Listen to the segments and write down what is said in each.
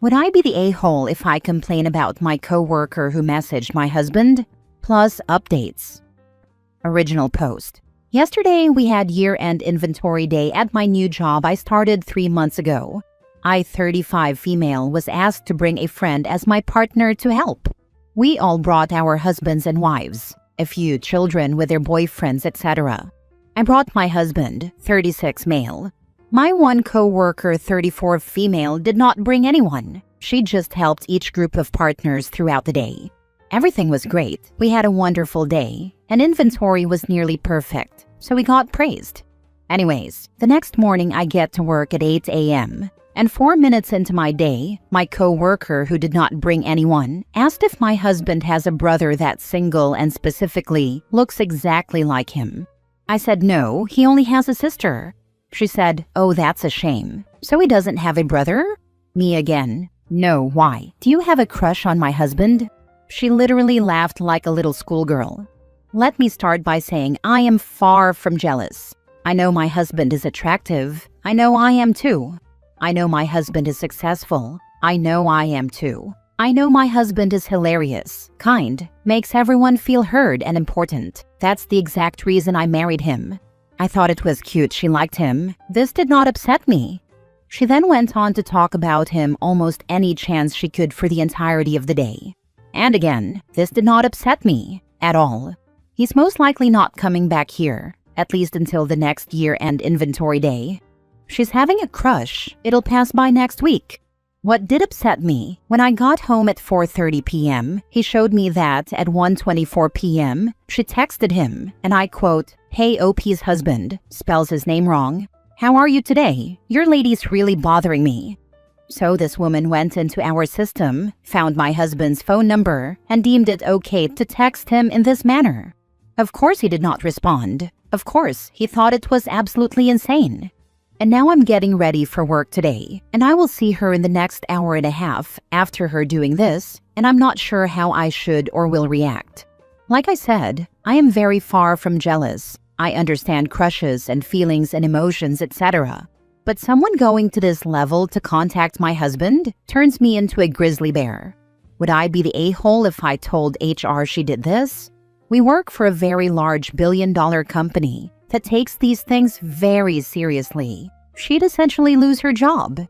Would I be the a-hole if I complain about my coworker who messaged my husband? Plus updates. Original post. Yesterday, we had year-end inventory day at my new job I started 3 months ago. I, 35 female, was asked to bring a friend as my partner to help. We all brought our husbands and wives, a few children with their boyfriends, etc. I brought my husband, 36 male. My one co-worker, 34 female, did not bring anyone. She just helped each group of partners throughout the day. Everything was great. We had a wonderful day, and inventory was nearly perfect, so we got praised. Anyways, the next morning I get to work at 8 a.m., and 4 minutes into my day, my co-worker who did not bring anyone asked if my husband has a brother that's single and specifically looks exactly like him. I said no, he only has a sister. She said, oh, that's a shame. So he doesn't have a brother? Me again. No, why? Do you have a crush on my husband? She literally laughed like a little schoolgirl. Let me start by saying I am far from jealous. I know my husband is attractive. I know I am too. I know my husband is successful. I know I am too. I know my husband is hilarious, kind, makes everyone feel heard and important. That's the exact reason I married him. I thought it was cute she liked him. This did not upset me. She then went on to talk about him almost any chance she could for the entirety of the day. And again, this did not upset me at all. He's most likely not coming back here, at least until the next year-end inventory day. She's having a crush. It'll pass by next week. What did upset me, when I got home at 4:30 p.m., he showed me that at 1:24 p.m., she texted him, and I quote, "Hey OP's husband," spells his name wrong. "How are you today? Your lady's really bothering me." So this woman went into our system, found my husband's phone number, and deemed it okay to text him in this manner. Of course he did not respond. Of course, he thought it was absolutely insane. And now I'm getting ready for work today, and I will see her in the next hour and a half after her doing this, and I'm not sure how I should or will react. Like I said, I am very far from jealous. I understand crushes and feelings and emotions, etc. But someone going to this level to contact my husband turns me into a grizzly bear. Would I be the a-hole if I told HR she did this? We work for a very large billion-dollar company that takes these things very seriously. She'd essentially lose her job.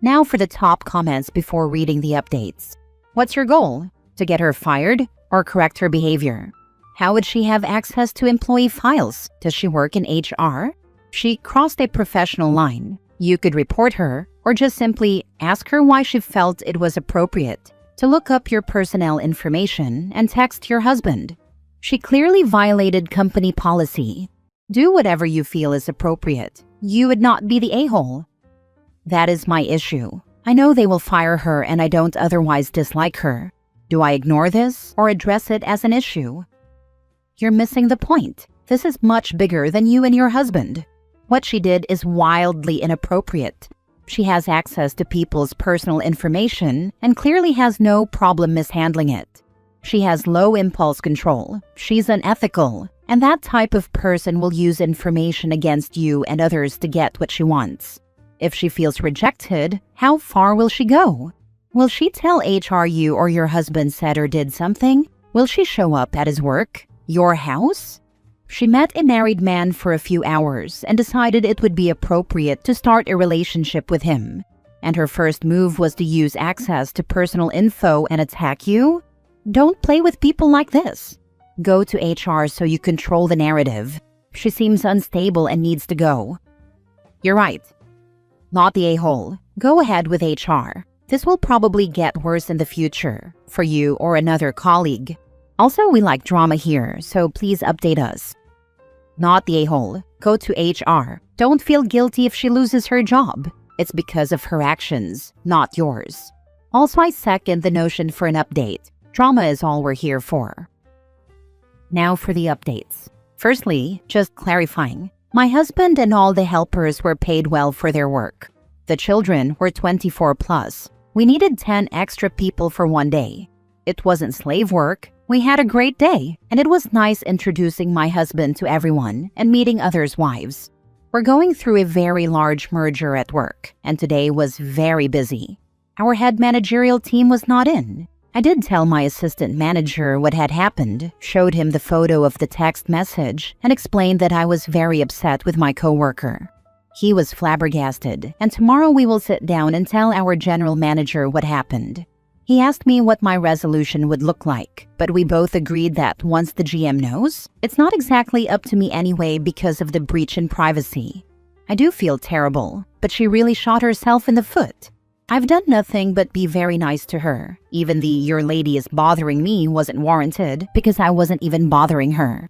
Now for the top comments before reading the updates. What's your goal? To get her fired or correct her behavior? How would she have access to employee files? Does she work in HR? She crossed a professional line. You could report her or just simply ask her why she felt it was appropriate to look up your personnel information and text your husband. She clearly violated company policy. Do whatever you feel is appropriate. You would not be the a-hole. That is my issue. I know they will fire her and I don't otherwise dislike her. Do I ignore this or address it as an issue? You're missing the point. This is much bigger than you and your husband. What she did is wildly inappropriate. She has access to people's personal information and clearly has no problem mishandling it. She has low impulse control. She's unethical, and that type of person will use information against you and others to get what she wants. If she feels rejected, how far will she go? Will she tell HR you or your husband said or did something? Will she show up at his work? Your house? She met a married man for a few hours and decided it would be appropriate to start a relationship with him. And her first move was to use access to personal info and attack you? Don't play with people like this. Go to HR so you control the narrative. She seems unstable and needs to go. You're right. Not the a-hole. Go ahead with HR. This will probably get worse in the future for you or another colleague. Also, we like drama here, so please update us. Not the a-hole. Go to HR. Don't feel guilty if she loses her job. It's because of her actions, not yours. Also, I second the notion for an update. Drama is all we're here for. Now for the updates. Firstly, just clarifying. My husband and all the helpers were paid well for their work. The children were 24 plus. We needed 10 extra people for one day. It wasn't slave work. We had a great day, and it was nice introducing my husband to everyone and meeting others' wives. We're going through a very large merger at work, and today was very busy. Our head managerial team was not in. I did tell my assistant manager what had happened, showed him the photo of the text message, and explained that I was very upset with my coworker. He was flabbergasted, and tomorrow we will sit down and tell our general manager what happened. He asked me what my resolution would look like, but we both agreed that once the GM knows, it's not exactly up to me anyway because of the breach in privacy. I do feel terrible, but she really shot herself in the foot. I've done nothing but be very nice to her. Even the "your lady is bothering me" wasn't warranted because I wasn't even bothering her.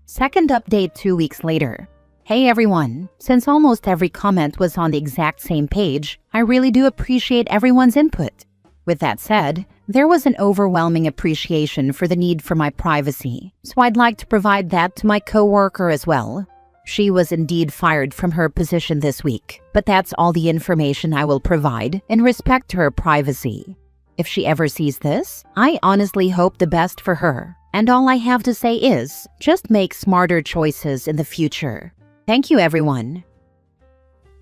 Second update 2 weeks later. Hey everyone, since almost every comment was on the exact same page, I really do appreciate everyone's input. With that said, there was an overwhelming appreciation for the need for my privacy, so I'd like to provide that to my coworker as well. She was indeed fired from her position this week, but that's all the information I will provide in respect to her privacy. If she ever sees this, I honestly hope the best for her, and all I have to say is, just make smarter choices in the future. Thank you everyone.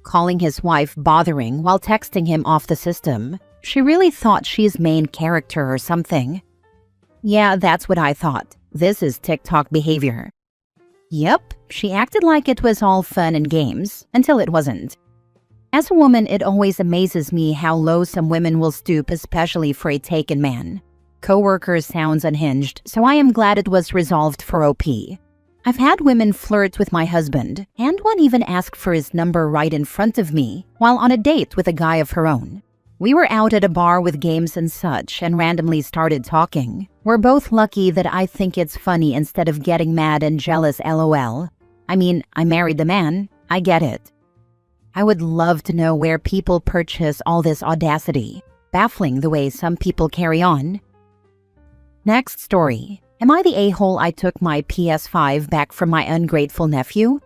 Calling his wife bothering while texting him off the system. She really thought she's main character or something. Yeah, that's what I thought. This is TikTok behavior. Yep, she acted like it was all fun and games, until it wasn't. As a woman, it always amazes me how low some women will stoop, especially for a taken man. Coworker sounds unhinged, so I am glad it was resolved for OP. I've had women flirt with my husband, and one even asked for his number right in front of me, while on a date with a guy of her own. We were out at a bar with games and such and randomly started talking. We're both lucky that I think it's funny instead of getting mad and jealous LOL. I mean, I married the man. I get it. I would love to know where people purchase all this audacity. Baffling the way some people carry on. Next story. Am I the a-hole I took my PS5 back from my ungrateful nephew?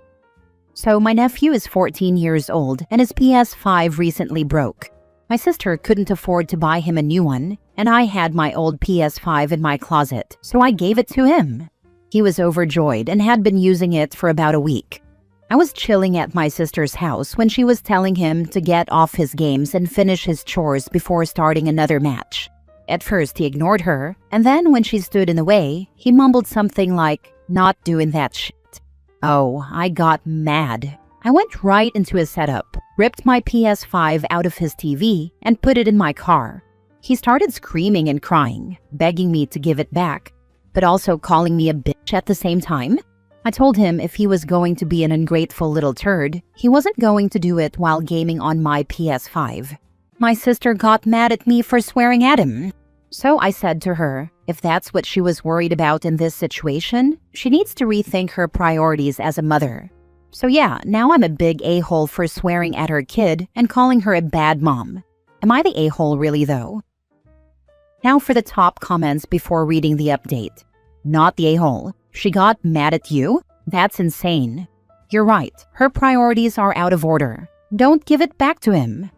So my nephew is 14 years old and his PS5 recently broke. My sister couldn't afford to buy him a new one, and I had my old PS5 in my closet, so I gave it to him. He was overjoyed and had been using it for about a week. I was chilling at my sister's house when she was telling him to get off his games and finish his chores before starting another match. At first, he ignored her, and then when she stood in the way, he mumbled something like, "Not doing that shit." Oh, I got mad. I went right into his setup, ripped my PS5 out of his TV, and put it in my car. He started screaming and crying, begging me to give it back, but also calling me a bitch at the same time. I told him if he was going to be an ungrateful little turd, he wasn't going to do it while gaming on my PS5. My sister got mad at me for swearing at him. So I said to her, if that's what she was worried about in this situation, she needs to rethink her priorities as a mother. So yeah, now I'm a big a-hole for swearing at her kid and calling her a bad mom. Am I the a-hole really though? Now for the top comments before reading the update. Not the a-hole. She got mad at you? That's insane. You're right, her priorities are out of order. Don't give it back to him.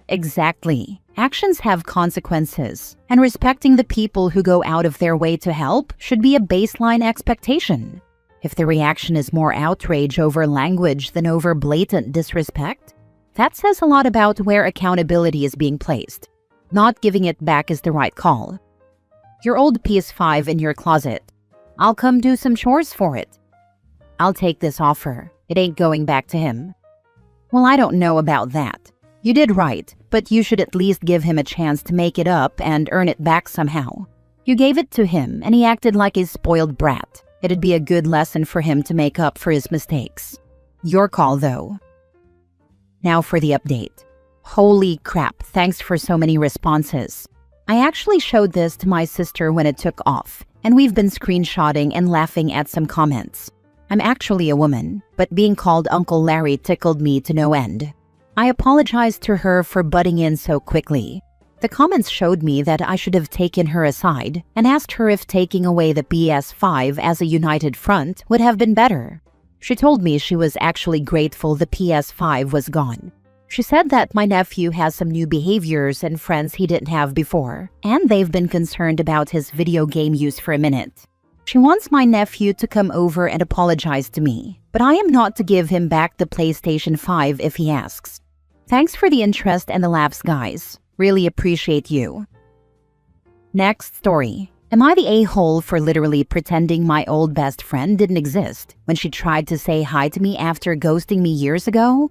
Exactly. Actions have consequences, and respecting the people who go out of their way to help should be a baseline expectation. If the reaction is more outrage over language than over blatant disrespect, that says a lot about where accountability is being placed. Not giving it back is the right call. Your old PS5 in your closet. I'll come do some chores for it. I'll take this offer. It ain't going back to him. Well, I don't know about that. You did right, but you should at least give him a chance to make it up and earn it back somehow. You gave it to him and he acted like a spoiled brat. It'd be a good lesson for him to make up for his mistakes. Your call, though. Now for the update. Holy crap, thanks for so many responses. I actually showed this to my sister when it took off, and we've been screenshotting and laughing at some comments. I'm actually a woman, but being called Uncle Larry tickled me to no end. I apologized to her for butting in so quickly. The comments showed me that I should have taken her aside and asked her if taking away the PS5 as a united front would have been better. She told me she was actually grateful the PS5 was gone. She said that my nephew has some new behaviors and friends he didn't have before, and they've been concerned about his video game use for a minute. She wants my nephew to come over and apologize to me, but I am not to give him back the PlayStation 5 if he asks. Thanks for the interest and the laughs, guys. Really appreciate you. Next story. Am I the a-hole for literally pretending my old best friend didn't exist when she tried to say hi to me after ghosting me years ago?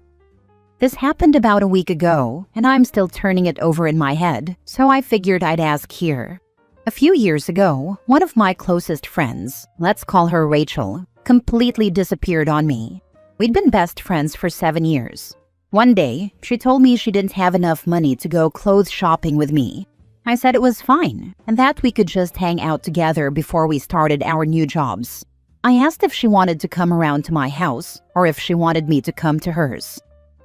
This happened about a week ago, and I'm still turning it over in my head, so I figured I'd ask here. A few years ago, one of my closest friends, let's call her Rachel, completely disappeared on me. We'd been best friends for 7 years. One day, she told me she didn't have enough money to go clothes shopping with me. I said it was fine, and that we could just hang out together before we started our new jobs. I asked if she wanted to come around to my house, or if she wanted me to come to hers.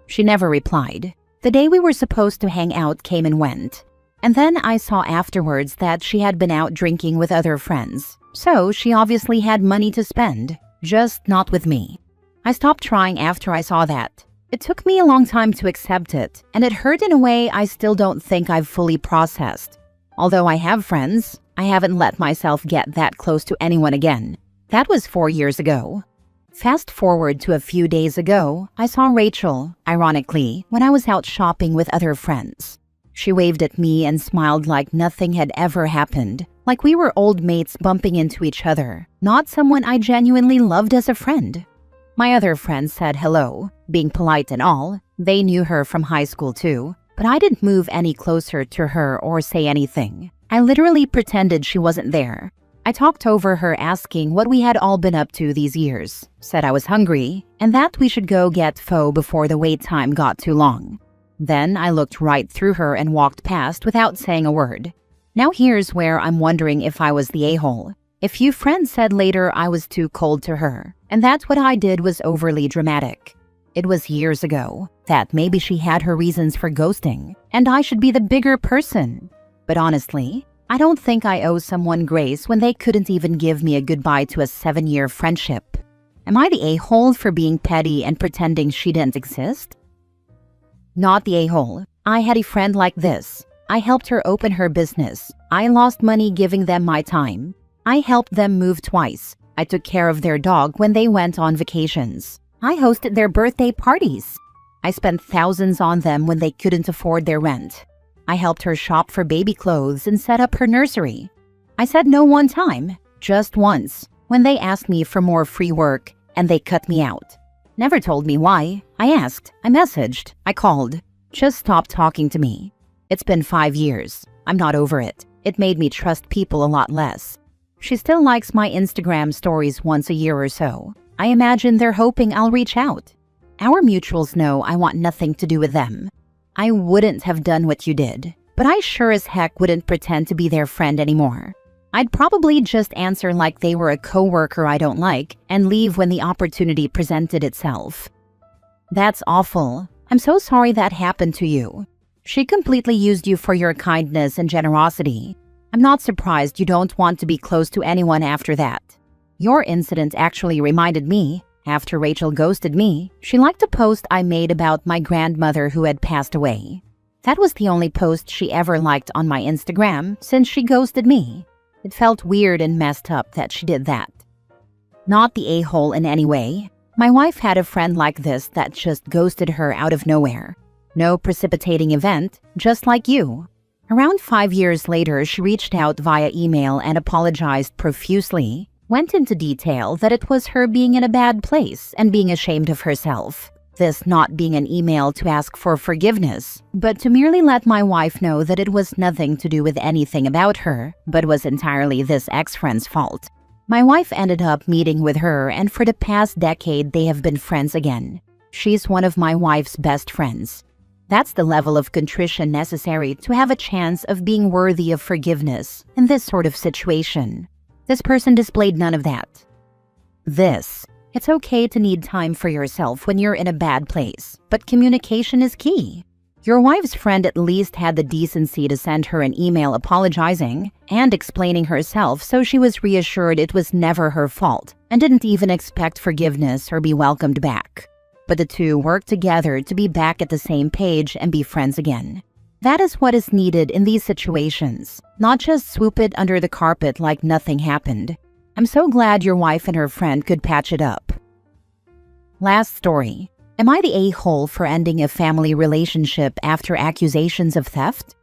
She never replied. The day we were supposed to hang out came and went. And then I saw afterwards that she had been out drinking with other friends. So she obviously had money to spend, just not with me. I stopped trying after I saw that. It took me a long time to accept it, and it hurt in a way I still don't think I've fully processed. Although I have friends, I haven't let myself get that close to anyone again. That was 4 years ago. Fast forward to a few days ago, I saw Rachel, ironically, when I was out shopping with other friends. She waved at me and smiled like nothing had ever happened, like we were old mates bumping into each other, not someone I genuinely loved as a friend. My other friends said hello, being polite and all. They knew her from high school too, but I didn't move any closer to her or say anything. I literally pretended she wasn't there. I talked over her asking what we had all been up to these years, said I was hungry, and that we should go get pho before the wait time got too long. Then I looked right through her and walked past without saying a word. Now here's where I'm wondering if I was the a-hole. A few friends said later I was too cold to her, and that what I did was overly dramatic. It was years ago, that maybe she had her reasons for ghosting, and I should be the bigger person. But honestly, I don't think I owe someone grace when they couldn't even give me a goodbye to a 7-year friendship. Am I the a-hole for being petty and pretending she didn't exist? Not the a-hole. I had a friend like this. I helped her open her business. I lost money giving them my time. I helped them move twice. I took care of their dog when they went on vacations. I hosted their birthday parties. I spent thousands on them when they couldn't afford their rent. I helped her shop for baby clothes and set up her nursery. I said no one time, just once, when they asked me for more free work and they cut me out. Never told me why. I asked, I messaged, I called. Just stop talking to me. It's been 5 years. I'm not over it. It made me trust people a lot less. She still likes my Instagram stories once a year or so. I imagine they're hoping I'll reach out. Our mutuals know I want nothing to do with them. I wouldn't have done what you did, but I sure as heck wouldn't pretend to be their friend anymore. I'd probably just answer like they were a coworker I don't like and leave when the opportunity presented itself. That's awful. I'm so sorry that happened to you. She completely used you for your kindness and generosity. I'm not surprised you don't want to be close to anyone after that. Your incident actually reminded me, after Rachel ghosted me, she liked a post I made about my grandmother who had passed away. That was the only post she ever liked on my Instagram since she ghosted me. It felt weird and messed up that she did that. Not the a-hole in any way. My wife had a friend like this that just ghosted her out of nowhere. No precipitating event, just like you. Around 5 years later, she reached out via email and apologized profusely. Went into detail that it was her being in a bad place and being ashamed of herself. This not being an email to ask for forgiveness, but to merely let my wife know that it was nothing to do with anything about her, but was entirely this ex-friend's fault. My wife ended up meeting with her, and for the past decade they have been friends again. She's one of my wife's best friends. That's the level of contrition necessary to have a chance of being worthy of forgiveness in this sort of situation. This person displayed none of that. It's okay to need time for yourself when you're in a bad place, but communication is key. Your wife's friend at least had the decency to send her an email apologizing and explaining herself, so she was reassured it was never her fault and didn't even expect forgiveness or be welcomed back. But the two worked together to be back at the same page and be friends again. That is what is needed in these situations, not just swoop it under the carpet like nothing happened. I'm so glad your wife and her friend could patch it up. Last story. Am I the a-hole for ending a family relationship after accusations of theft?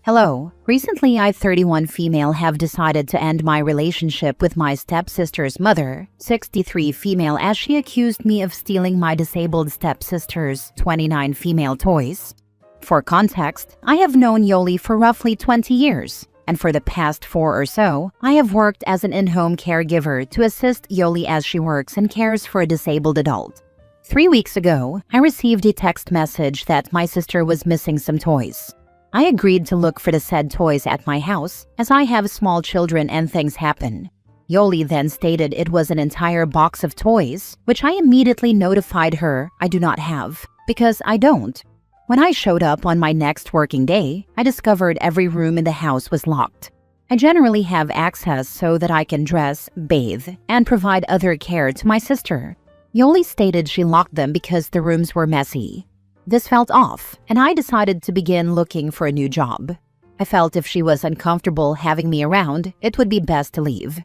Hello. Recently, I, 31 female, have decided to end my relationship with my stepsister's mother, 63 female, as she accused me of stealing my disabled stepsister's 29 female toys. For context, I have known Yoli for roughly 20 years, and for the past 4 or so, I have worked as an in-home caregiver to assist Yoli as she works and cares for a disabled adult. 3 weeks ago, I received a text message that my sister was missing some toys. I agreed to look for the said toys at my house, as I have small children and things happen. Yoli then stated it was an entire box of toys, which I immediately notified her I do not have, because I don't. When I showed up on my next working day, I discovered every room in the house was locked. I generally have access so that I can dress, bathe, and provide other care to my sister. Yoli stated she locked them because the rooms were messy. This felt off, and I decided to begin looking for a new job. I felt if she was uncomfortable having me around, it would be best to leave.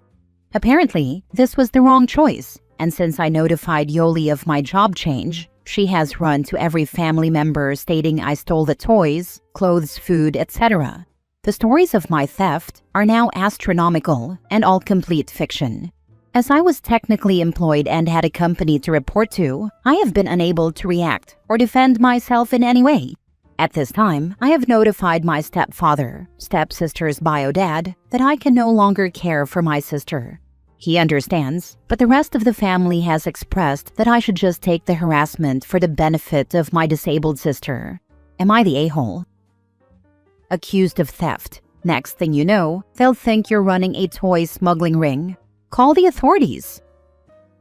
Apparently, this was the wrong choice, and since I notified Yoli of my job change, she has run to every family member stating I stole the toys, clothes, food, etc. The stories of my theft are now astronomical and all complete fiction. As I was technically employed and had a company to report to, I have been unable to react or defend myself in any way. At this time, I have notified my stepfather, stepsister's bio dad, that I can no longer care for my sister. He understands, but the rest of the family has expressed that I should just take the harassment for the benefit of my disabled sister. Am I the a-hole? Accused of theft. Next thing you know, they'll think you're running a toy smuggling ring. Call the authorities.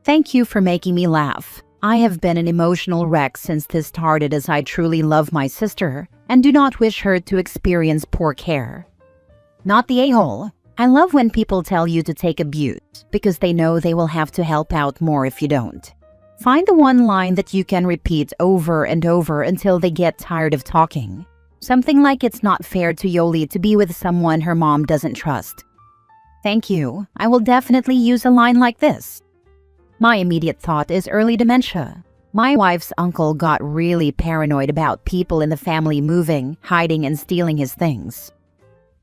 Thank you for making me laugh. I have been an emotional wreck since this started, as I truly love my sister and do not wish her to experience poor care. Not the a-hole. I love when people tell you to take a butte because they know they will have to help out more if you don't. Find the one line that you can repeat over and over until they get tired of talking. Something like it's not fair to Yoli to be with someone her mom doesn't trust. Thank you. I will definitely use a line like this. My immediate thought is early dementia. My wife's uncle got really paranoid about people in the family moving, hiding, and stealing his things.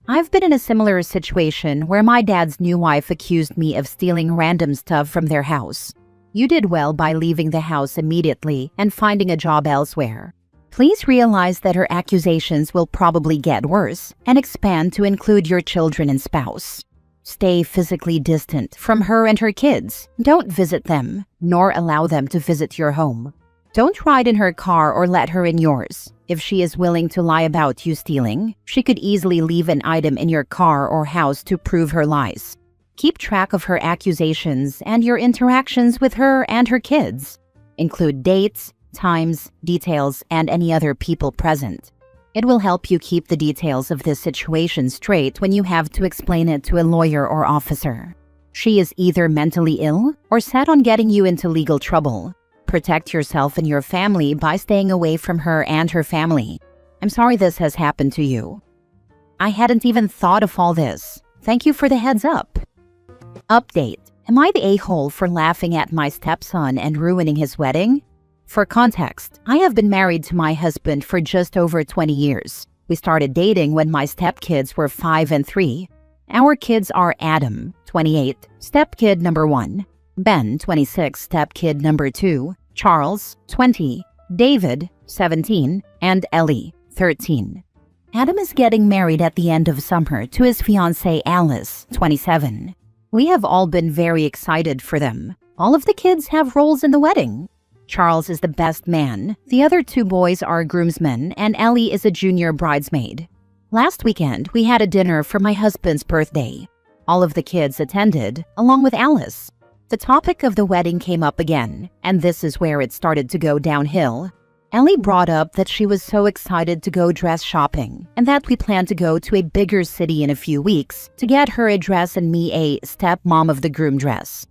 I've been in a similar situation where my dad's new wife accused me of stealing random stuff from their house. You did well by leaving the house immediately and finding a job elsewhere. Please realize that her accusations will probably get worse and expand to include your children and spouse. Stay physically distant from her and her kids. Don't visit them, nor allow them to visit your home. Don't ride in her car or let her in yours. If she is willing to lie about you stealing, she could easily leave an item in your car or house to prove her lies. Keep track of her accusations and your interactions with her and her kids. Include dates, times, details, and any other people present. It will help you keep the details of this situation straight when you have to explain it to a lawyer or officer. She is either mentally ill or set on getting you into legal trouble. Protect yourself and your family by staying away from her and her family. I'm sorry this has happened to you. I hadn't even thought of all this. Thank you for the heads up. Update. Am I the a-hole for laughing at my stepson and ruining his wedding? For context, I have been married to my husband for just over 20 years. We started dating when my stepkids were 5 and 3. Our kids are Adam, 28, stepkid number 1, Ben, 26, stepkid number 2, Charles, 20, David, 17, and Ellie, 13. Adam is getting married at the end of summer to his fiancée Alice, 27. We have all been very excited for them. All of the kids have roles in the wedding. Charles is the best man, the other 2 boys are groomsmen, and Ellie is a junior bridesmaid. Last weekend, we had a dinner for my husband's birthday. All of the kids attended, along with Alice. The topic of the wedding came up again, and this is where it started to go downhill. Ellie brought up that she was so excited to go dress shopping, and that we plan to go to a bigger city in a few weeks to get her a dress and me a stepmom of the groom dress.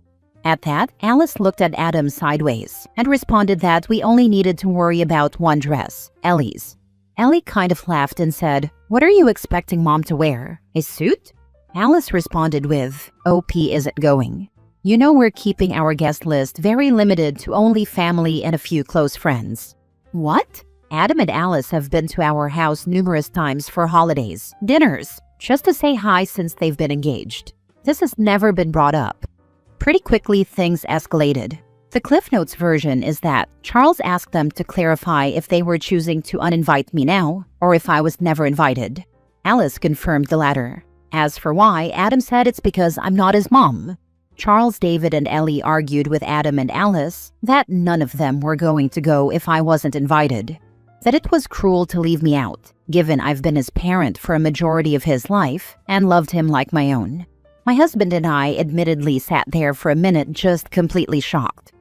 At that, Alice looked at Adam sideways and responded that we only needed to worry about one dress, Ellie's. Ellie kind of laughed and said, "What are you expecting mom to wear? A suit?" Alice responded with, "OP isn't going." You know we're keeping our guest list very limited to only family and a few close friends. What? Adam and Alice have been to our house numerous times for holidays, dinners, just to say hi since they've been engaged. This has never been brought up. Pretty quickly, things escalated. The Cliff Notes version is that Charles asked them to clarify if they were choosing to uninvite me now or if I was never invited. Alice confirmed the latter. As for why, Adam said it's because I'm not his mom. Charles, David, and Ellie argued with Adam and Alice that none of them were going to go if I wasn't invited. That it was cruel to leave me out, given I've been his parent for a majority of his life and loved him like my own. My husband and I admittedly sat there for a minute just completely shocked.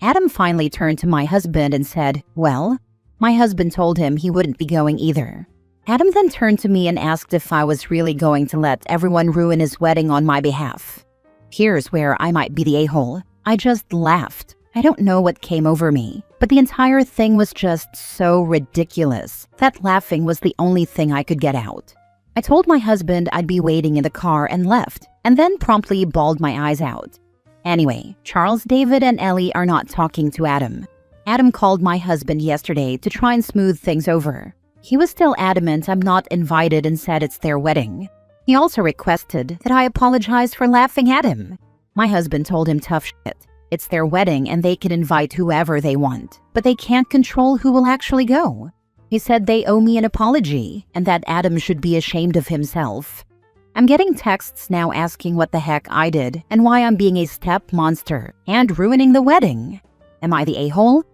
Adam finally turned to my husband and said, "Well?" My husband told him he wouldn't be going either. Adam then turned to me and asked if I was really going to let everyone ruin his wedding on my behalf. Here's where I might be the a-hole. I just laughed. I don't know what came over me, but the entire thing was just so ridiculous that laughing was the only thing I could get out. I told my husband I'd be waiting in the car and left, and then promptly bawled my eyes out. Anyway, Charles, David, and Ellie are not talking to Adam. Adam called my husband yesterday to try and smooth things over. He was still adamant I'm not invited and said it's their wedding. He also requested that I apologize for laughing at him. My husband told him tough shit. It's their wedding and they can invite whoever they want, but they can't control who will actually go. He said they owe me an apology and that Adam should be ashamed of himself. I'm getting texts now asking what the heck I did and why I'm being a step monster and ruining the wedding. Am I the a-hole?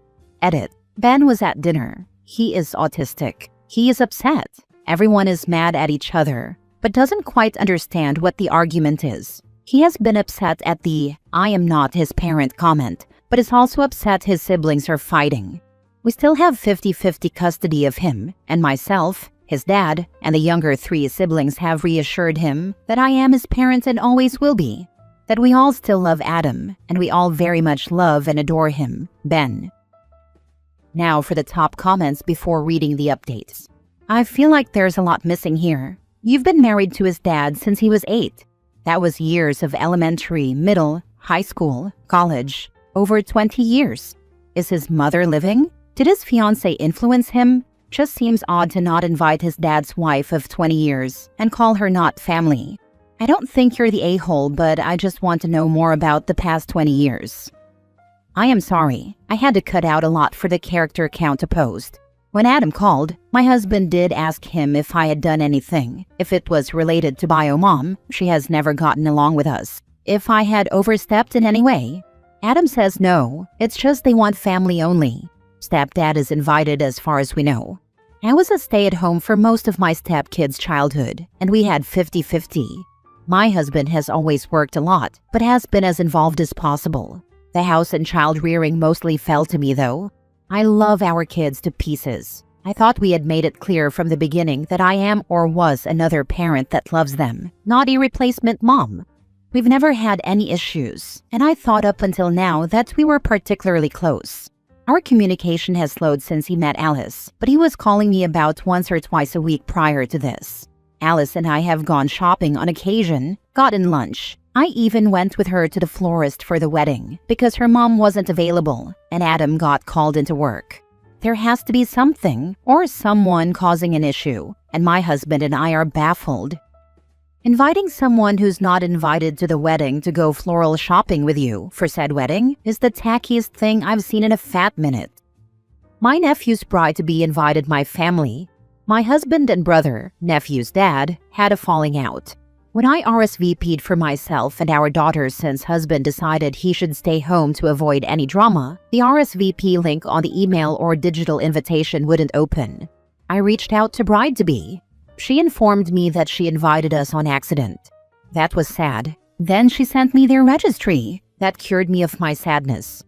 Edit. Ben was at dinner. He is autistic. He is upset. Everyone is mad at each other, but doesn't quite understand what the argument is. He has been upset at the "I am not his parent" comment, but is also upset his siblings are fighting. We still have 50-50 custody of him, and myself, his dad, and the younger 3 siblings have reassured him that I am his parent and always will be. That we all still love Adam, and we all very much love and adore him, Ben. Now for the top comments before reading the updates. I feel like there's a lot missing here. You've been married to his dad since he was 8. That was years of elementary, middle, high school, college, over 20 years. Is his mother living? Did his fiancé influence him? Just seems odd to not invite his dad's wife of 20 years and call her not family. I don't think you're the a-hole, but I just want to know more about the past 20 years. I am sorry. I had to cut out a lot for the character count to post. When Adam called, my husband did ask him if I had done anything, if it was related to Biomom, she has never gotten along with us, if I had overstepped in any way. Adam says no, it's just they want family only. Stepdad is invited as far as we know. I was a stay-at-home for most of my stepkid's childhood, and we had 50-50. My husband has always worked a lot, but has been as involved as possible. The house and child rearing mostly fell to me though. I love our kids to pieces. I thought we had made it clear from the beginning that I am or was another parent that loves them, not a replacement mom. We've never had any issues, and I thought up until now that we were particularly close. Our communication has slowed since he met Alice, but he was calling me about once or twice a week prior to this. Alice and I have gone shopping on occasion, gotten lunch. I even went with her to the florist for the wedding because her mom wasn't available and Adam got called into work. There has to be something or someone causing an issue, and my husband and I are baffled. Inviting someone who's not invited to the wedding to go floral shopping with you for said wedding is the tackiest thing I've seen in a fat minute. My nephew's bride-to-be invited my family. My husband and brother, nephew's dad, had a falling out. When I RSVP'd for myself and our daughter since husband decided he should stay home to avoid any drama, the RSVP link on the email or digital invitation wouldn't open. I reached out to bride-to-be. She informed me that she invited us on accident. That was sad. Then she sent me their registry. That cured me of my sadness.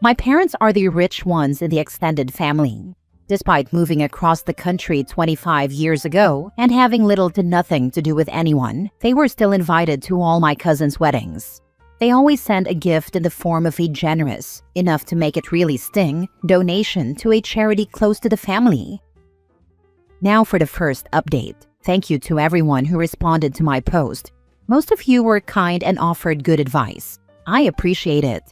My parents are the rich ones in the extended family. Despite moving across the country 25 years ago and having little to nothing to do with anyone, they were still invited to all my cousins' weddings. They always send a gift in the form of a generous, enough to make it really sting, donation to a charity close to the family. Now for the first update. Thank you to everyone who responded to my post. Most of you were kind and offered good advice. I appreciate it.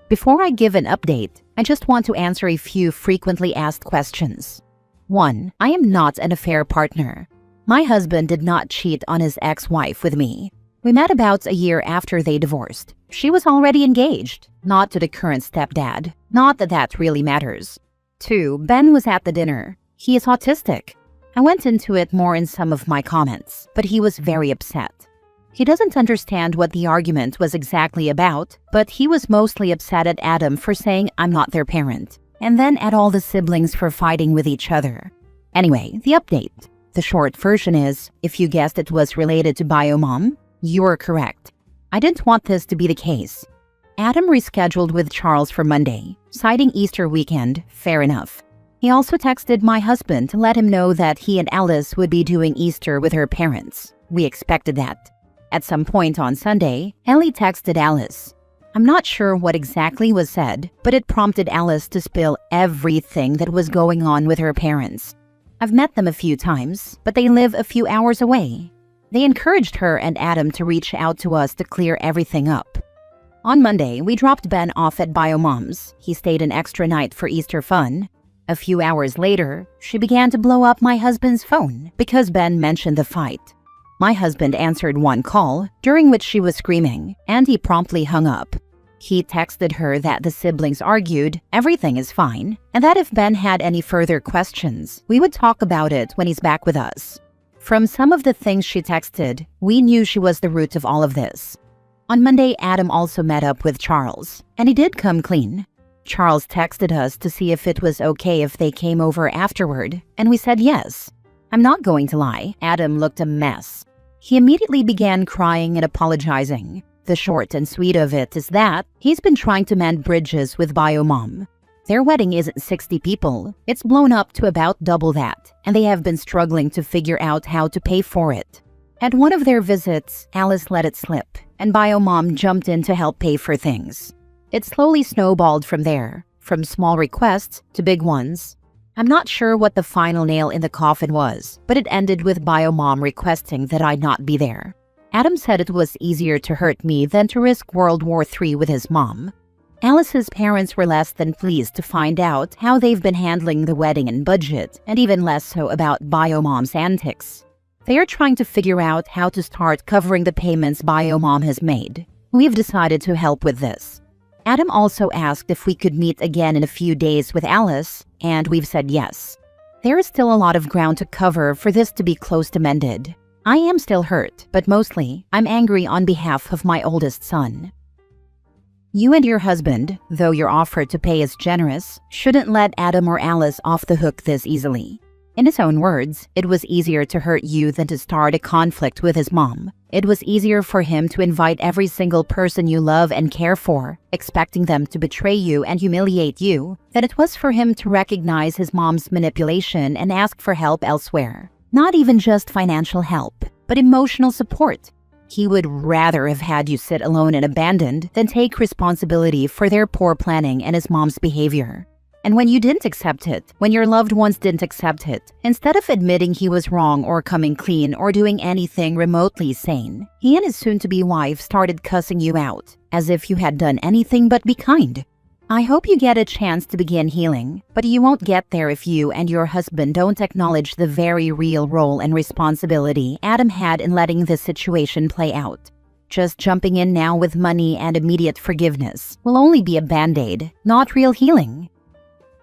Before I give an update, I just want to answer a few frequently asked questions. 1. I am not an affair partner. My husband did not cheat on his ex-wife with me. We met about a year after they divorced. She was already engaged, not to the current stepdad. Not that that really matters. 2. Ben was at the dinner. He is autistic. I went into it more in some of my comments, but he was very upset. He doesn't understand what the argument was exactly about, but he was mostly upset at Adam for saying I'm not their parent, and then at all the siblings for fighting with each other. Anyway, the update. The short version is, if you guessed it was related to BioMom, you're correct. I didn't want this to be the case. Adam rescheduled with Charles for Monday, citing Easter weekend, fair enough. He also texted my husband to let him know that he and Alice would be doing Easter with her parents. We expected that. At some point on Sunday, Ellie texted Alice. I'm not sure what exactly was said, but it prompted Alice to spill everything that was going on with her parents. I've met them a few times, but they live a few hours away. They encouraged her and Adam to reach out to us to clear everything up. On Monday, we dropped Ben off at BioMom's. He stayed an extra night for Easter fun. A few hours later, she began to blow up my husband's phone because Ben mentioned the fight. My husband answered one call, during which she was screaming, and he promptly hung up. He texted her that the siblings argued, everything is fine, and that if Ben had any further questions, we would talk about it when he's back with us. From some of the things she texted, we knew she was the root of all of this. On Monday, Adam also met up with Charles, and he did come clean. Charles texted us to see if it was okay if they came over afterward, and we said yes. I'm not going to lie, Adam looked a mess. He immediately began crying and apologizing. The short and sweet of it is that he's been trying to mend bridges with BioMom. Their wedding isn't 60 people, it's blown up to about double that, and they have been struggling to figure out how to pay for it. At one of their visits, Alice let it slip, and BioMom jumped in to help pay for things. It slowly snowballed from there, from small requests to big ones. I'm not sure what the final nail in the coffin was, but it ended with BioMom requesting that I not be there. Adam said it was easier to hurt me than to risk World War III with his mom. Alice's parents were less than pleased to find out how they've been handling the wedding and budget, and even less so about BioMom's antics. They are trying to figure out how to start covering the payments BioMom has made. We've decided to help with this. Adam also asked if we could meet again in a few days with Alice, and we've said yes. There is still a lot of ground to cover for this to be close to mended. I am still hurt, but mostly, I'm angry on behalf of my oldest son. You and your husband, though your offer to pay is generous, shouldn't let Adam or Alice off the hook this easily. In his own words, it was easier to hurt you than to start a conflict with his mom. It was easier for him to invite every single person you love and care for, expecting them to betray you and humiliate you, than it was for him to recognize his mom's manipulation and ask for help elsewhere. Not even just financial help, but emotional support. He would rather have had you sit alone and abandoned than take responsibility for their poor planning and his mom's behavior. And when you didn't accept it, when your loved ones didn't accept it, instead of admitting he was wrong or coming clean or doing anything remotely sane, he and his soon-to-be wife started cussing you out, as if you had done anything but be kind. I hope you get a chance to begin healing, but you won't get there if you and your husband don't acknowledge the very real role and responsibility Adam had in letting this situation play out. Just jumping in now with money and immediate forgiveness will only be a band-aid, not real healing.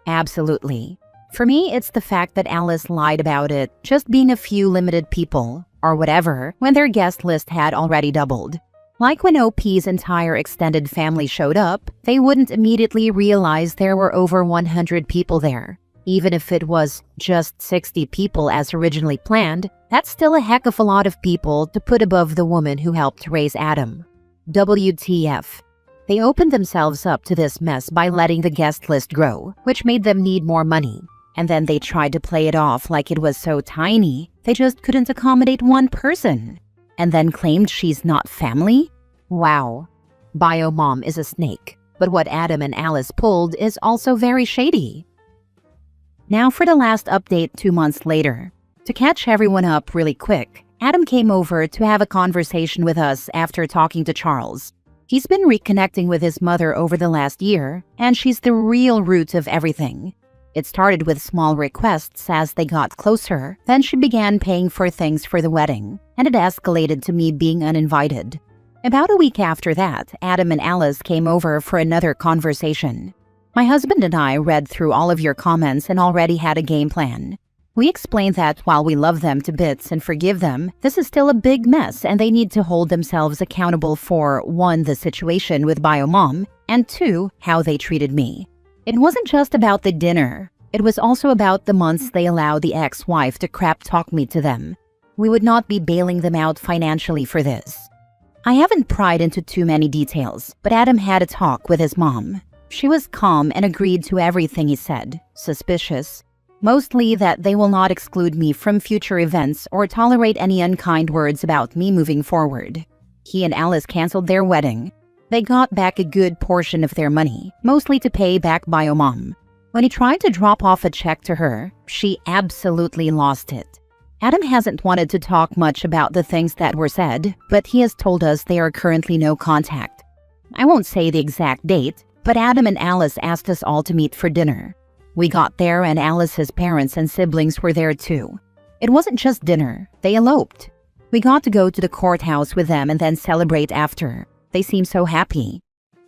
Absolutely. For me, it's the fact that Alice lied about it just being a few limited people, or whatever, when their guest list had already doubled. Like when OP's entire extended family showed up, they wouldn't immediately realize there were over 100 people there. Even if it was just 60 people as originally planned, that's still a heck of a lot of people to put above the woman who helped raise Adam. WTF. They opened themselves up to this mess by letting the guest list grow, which made them need more money. And then they tried to play it off like it was so tiny, they just couldn't accommodate one person. And then claimed she's not family? Wow. BioMom is a snake, but what Adam and Alice pulled is also very shady. Now for the last update 2 months later. To catch everyone up really quick, Adam came over to have a conversation with us after talking to Charles. He's been reconnecting with his mother over the last year, and she's the real root of everything. It started with small requests as they got closer, then she began paying for things for the wedding, and it escalated to me being uninvited. About a week after that, Adam and Alice came over for another conversation. My husband and I read through all of your comments and already had a game plan. We explained that while we love them to bits and forgive them, this is still a big mess and they need to hold themselves accountable for 1. The situation with Biomom, and 2. How they treated me. It wasn't just about the dinner. It was also about the months they allowed the ex-wife to crap talk me to them. We would not be bailing them out financially for this. I haven't pried into too many details, but Adam had a talk with his mom. She was calm and agreed to everything he said, suspicious. Mostly that they will not exclude me from future events or tolerate any unkind words about me moving forward. He and Alice canceled their wedding. They got back a good portion of their money, mostly to pay back Biomom. When he tried to drop off a check to her, she absolutely lost it. Adam hasn't wanted to talk much about the things that were said, but he has told us they are currently no contact. I won't say the exact date, but Adam and Alice asked us all to meet for dinner. We got there and Alice's parents and siblings were there too. It wasn't just dinner, they eloped. We got to go to the courthouse with them and then celebrate after. They seemed so happy.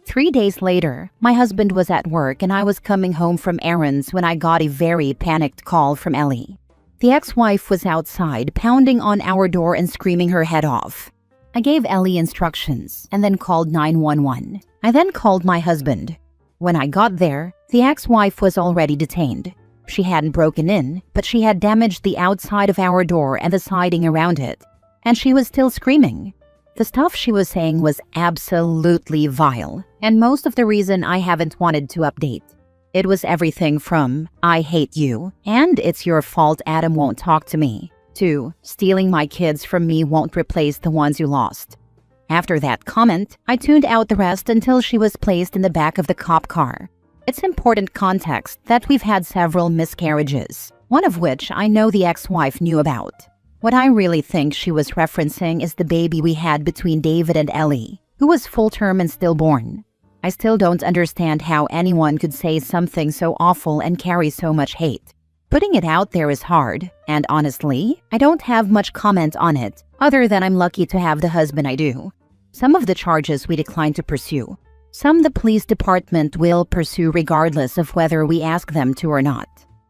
3 days later, my husband was at work and I was coming home from errands when I got a very panicked call from Ellie. The ex-wife was outside, pounding on our door and screaming her head off. I gave Ellie instructions and then called 911. I then called my husband. When I got there, the ex-wife was already detained. She hadn't broken in, but she had damaged the outside of our door and the siding around it. And she was still screaming. The stuff she was saying was absolutely vile, and most of the reason I haven't wanted to update. It was everything from, "I hate you," and "It's your fault Adam won't talk to me," to "Stealing my kids from me won't replace the ones you lost." After that comment, I tuned out the rest until she was placed in the back of the cop car. It's important context that we've had several miscarriages, one of which I know the ex-wife knew about. What I really think she was referencing is the baby we had between David and Ellie, who was full-term and stillborn. I still don't understand how anyone could say something so awful and carry so much hate. Putting it out there is hard, and honestly, I don't have much comment on it, other than I'm lucky to have the husband I do. Some of the charges we decline to pursue. Some the police department will pursue regardless of whether we ask them to or not.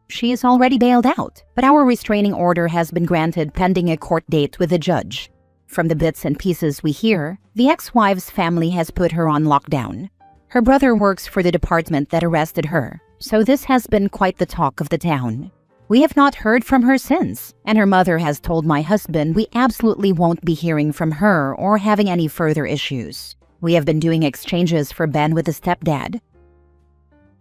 She is already bailed out, but our restraining order has been granted pending a court date with the judge. From the bits and pieces we hear, the ex-wife's family has put her on lockdown. Her brother works for the department that arrested her, so this has been quite the talk of the town. We have not heard from her since, and her mother has told my husband we absolutely won't be hearing from her or having any further issues. We have been doing exchanges for Ben with the stepdad.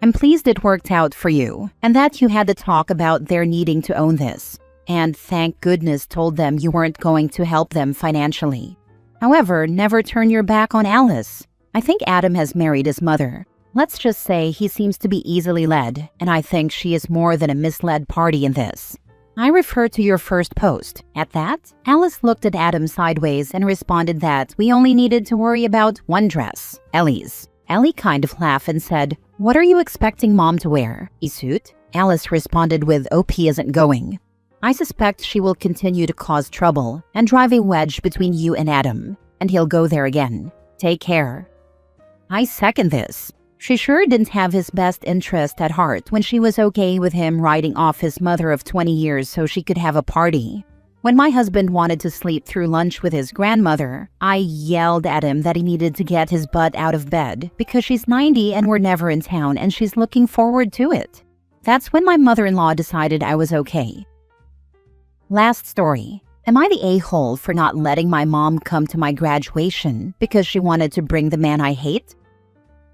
I'm pleased it worked out for you, and that you had the talk about their needing to own this. And thank goodness told them you weren't going to help them financially. However, never turn your back on Alice. I think Adam has married his mother. Let's just say he seems to be easily led, and I think she is more than a misled party in this. I refer to your first post. At that, Alice looked at Adam sideways and responded that we only needed to worry about one dress, Ellie's. Ellie kind of laughed and said, "What are you expecting Mom to wear? A suit?" Alice responded with, "OP isn't going." I suspect she will continue to cause trouble and drive a wedge between you and Adam, and he'll go there again. Take care. I second this. She sure didn't have his best interest at heart when she was okay with him writing off his mother of 20 years so she could have a party. When my husband wanted to sleep through lunch with his grandmother, I yelled at him that he needed to get his butt out of bed because she's 90 and we're never in town and she's looking forward to it. That's when my mother-in-law decided I was okay. Last story. Am I the a-hole for not letting my mom come to my graduation because she wanted to bring the man I hate?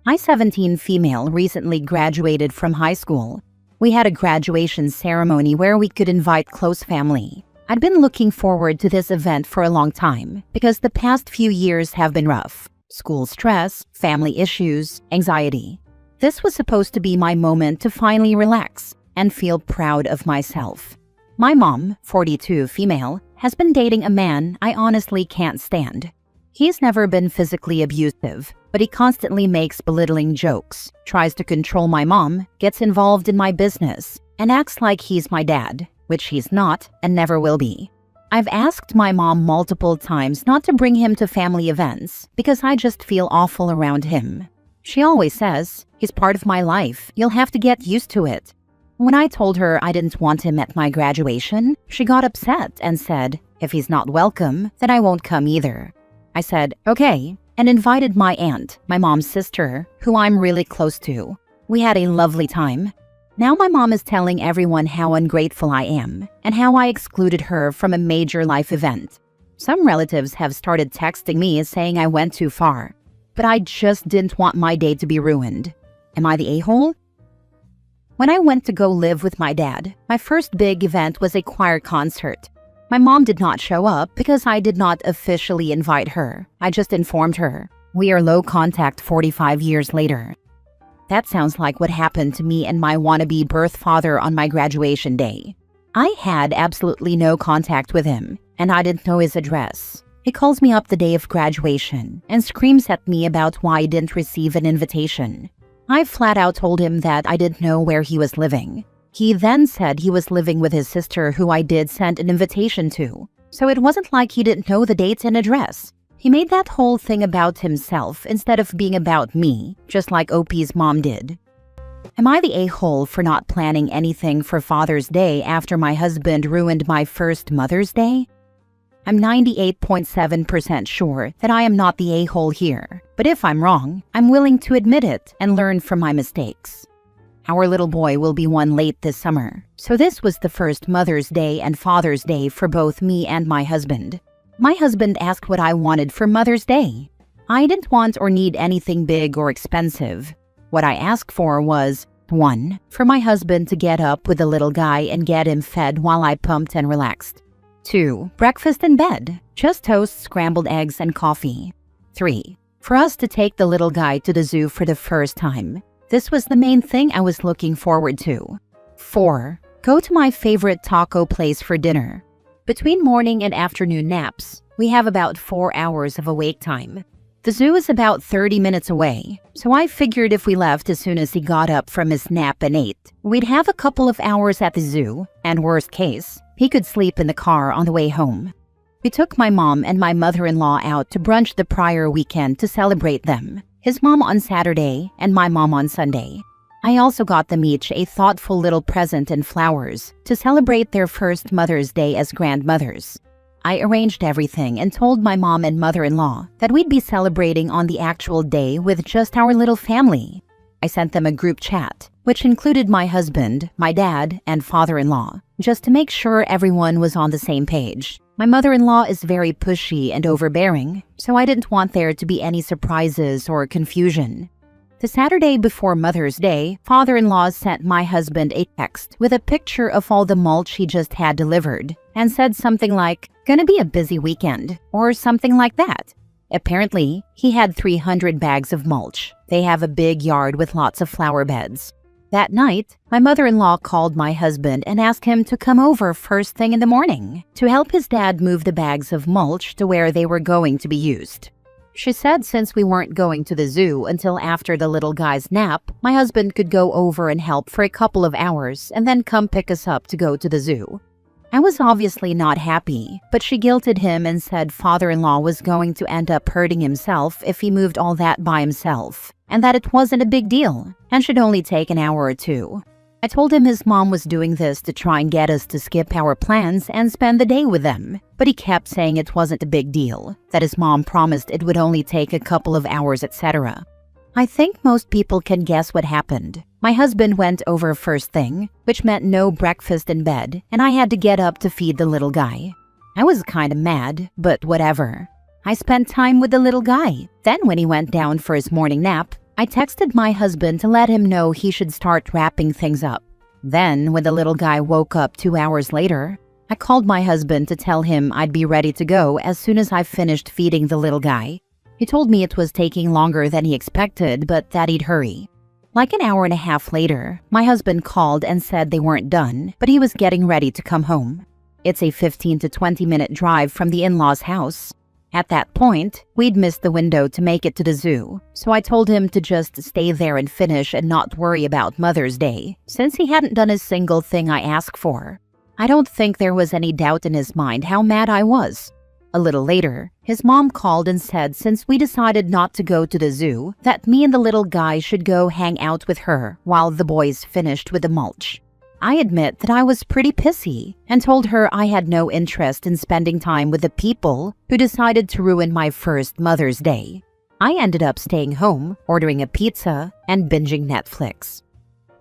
My 17 female recently graduated from high school. We had a graduation ceremony where we could invite close family. I'd been looking forward to this event for a long time because the past few years have been rough. School stress, family issues, anxiety. This was supposed to be my moment to finally relax and feel proud of myself. My mom, 42 female, has been dating a man I honestly can't stand. He's never been physically abusive, but he constantly makes belittling jokes, tries to control my mom, gets involved in my business, and acts like he's my dad, which he's not and never will be. I've asked my mom multiple times not to bring him to family events because I just feel awful around him. She always says, "He's part of my life, you'll have to get used to it." When I told her I didn't want him at my graduation, she got upset and said, "If he's not welcome, then I won't come either." I said, "Okay," and invited my aunt, my mom's sister, who I'm really close to. We had a lovely time. Now my mom is telling everyone how ungrateful I am and how I excluded her from a major life event. Some relatives have started texting me saying I went too far, but I just didn't want my day to be ruined. Am I the a-hole? When I went to go live with my dad, my first big event was a choir concert. My mom did not show up because I did not officially invite her. I just informed her. We are low contact 45 years later. That sounds like what happened to me and my wannabe birth father on my graduation day. I had absolutely no contact with him, and I didn't know his address. He calls me up the day of graduation and screams at me about why I didn't receive an invitation. I flat out told him that I didn't know where he was living. He then said he was living with his sister, who I did send an invitation to. So it wasn't like he didn't know the dates and address. He made that whole thing about himself instead of being about me, just like OP's mom did. Am I the a-hole for not planning anything for Father's Day after my husband ruined my first Mother's Day? I'm 98.7% sure that I am not the a-hole here, but if I'm wrong, I'm willing to admit it and learn from my mistakes. Our little boy will be one late this summer, so this was the first Mother's Day and Father's Day for both me and my husband. My husband asked what I wanted for Mother's Day. I didn't want or need anything big or expensive. What I asked for was, 1. For my husband to get up with the little guy and get him fed while I pumped and relaxed. 2. Breakfast in bed, just toast, scrambled eggs, and coffee. 3. For us to take the little guy to the zoo for the first time. This was the main thing I was looking forward to. 4. Go to my favorite taco place for dinner. Between morning and afternoon naps, we have about 4 hours of awake time. The zoo is about 30 minutes away, so I figured if we left as soon as he got up from his nap and ate, we'd have a couple of hours at the zoo, and worst case, he could sleep in the car on the way home. We took my mom and my mother-in-law out to brunch the prior weekend to celebrate them, his mom on Saturday and my mom on Sunday. I also got them each a thoughtful little present and flowers to celebrate their first Mother's Day as grandmothers. I arranged everything and told my mom and mother-in-law that we'd be celebrating on the actual day with just our little family. I sent them a group chat, which included my husband, my dad, and father-in-law, just to make sure everyone was on the same page. My mother-in-law is very pushy and overbearing, so I didn't want there to be any surprises or confusion. The Saturday before Mother's Day, father-in-law sent my husband a text with a picture of all the mulch he just had delivered and said something like, "Gonna be a busy weekend," or something like that. Apparently, he had 300 bags of mulch. They have a big yard with lots of flower beds. That night, my mother-in-law called my husband and asked him to come over first thing in the morning to help his dad move the bags of mulch to where they were going to be used. She said since we weren't going to the zoo until after the little guy's nap, my husband could go over and help for a couple of hours and then come pick us up to go to the zoo. I was obviously not happy, but she guilted him and said father-in-law was going to end up hurting himself if he moved all that by himself, and that it wasn't a big deal, and should only take an hour or two. I told him his mom was doing this to try and get us to skip our plans and spend the day with them, but he kept saying it wasn't a big deal, that his mom promised it would only take a couple of hours, etc. I think most people can guess what happened. My husband went over first thing, which meant no breakfast in bed, and I had to get up to feed the little guy. I was kind of mad, but whatever. I spent time with the little guy. Then when he went down for his morning nap, I texted my husband to let him know he should start wrapping things up. Then, when the little guy woke up 2 hours later, I called my husband to tell him I'd be ready to go as soon as I finished feeding the little guy. He told me it was taking longer than he expected, but that he'd hurry. Like an hour and a half later, my husband called and said they weren't done, but he was getting ready to come home. It's a 15 to 20 minute drive from the in-laws' house. At that point, we'd missed the window to make it to the zoo, so I told him to just stay there and finish and not worry about Mother's Day, since he hadn't done a single thing I asked for. I don't think there was any doubt in his mind how mad I was. A little later, his mom called and said since we decided not to go to the zoo, that me and the little guy should go hang out with her while the boys finished with the mulch. I admit that I was pretty pissy and told her I had no interest in spending time with the people who decided to ruin my first Mother's Day. I ended up staying home, ordering a pizza, and binging Netflix.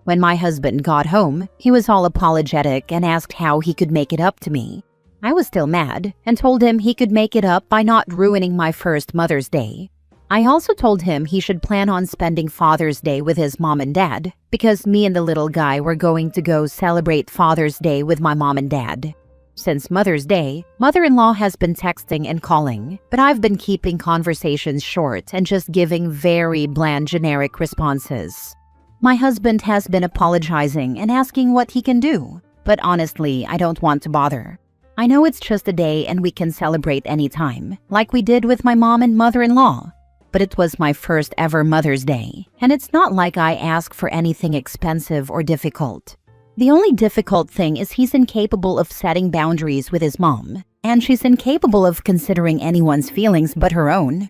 When my husband got home, he was all apologetic and asked how he could make it up to me. I was still mad and told him he could make it up by not ruining my first Mother's Day. I also told him he should plan on spending Father's Day with his mom and dad because me and the little guy were going to go celebrate Father's Day with my mom and dad. Since Mother's Day, mother-in-law has been texting and calling, but I've been keeping conversations short and just giving very bland generic responses. My husband has been apologizing and asking what he can do, but honestly, I don't want to bother. I know it's just a day and we can celebrate anytime, like we did with my mom and mother-in-law. But it was my first ever Mother's Day, and it's not like I ask for anything expensive or difficult. The only difficult thing is he's incapable of setting boundaries with his mom, and she's incapable of considering anyone's feelings but her own.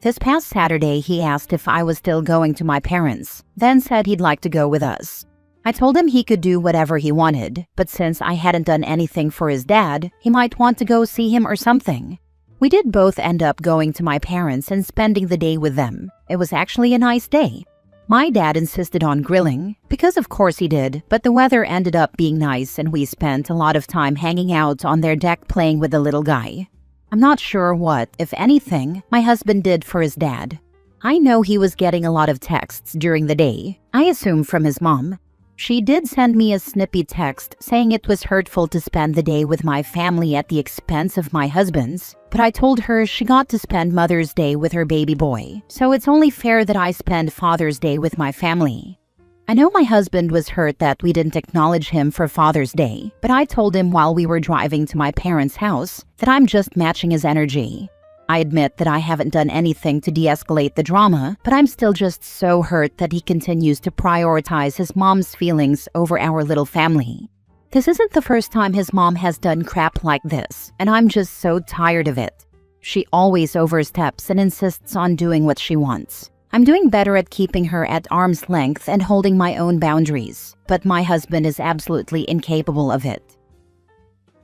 This past Saturday, he asked if I was still going to my parents', then said he'd like to go with us. I told him he could do whatever he wanted, but since I hadn't done anything for his dad, he might want to go see him or something. We did both end up going to my parents and spending the day with them. It was actually a nice day. My dad insisted on grilling, because of course he did, but the weather ended up being nice and we spent a lot of time hanging out on their deck playing with the little guy. I'm not sure what, if anything, my husband did for his dad. I know he was getting a lot of texts during the day, I assume from his mom. She did send me a snippy text saying it was hurtful to spend the day with my family at the expense of my husband's, but I told her she got to spend Mother's Day with her baby boy, so it's only fair that I spend Father's Day with my family. I know my husband was hurt that we didn't acknowledge him for Father's Day, but I told him while we were driving to my parents' house that I'm just matching his energy. I admit that I haven't done anything to de-escalate the drama, but I'm still just so hurt that he continues to prioritize his mom's feelings over our little family. This isn't the first time his mom has done crap like this, and I'm just so tired of it. She always oversteps and insists on doing what she wants. I'm doing better at keeping her at arm's length and holding my own boundaries, but my husband is absolutely incapable of it.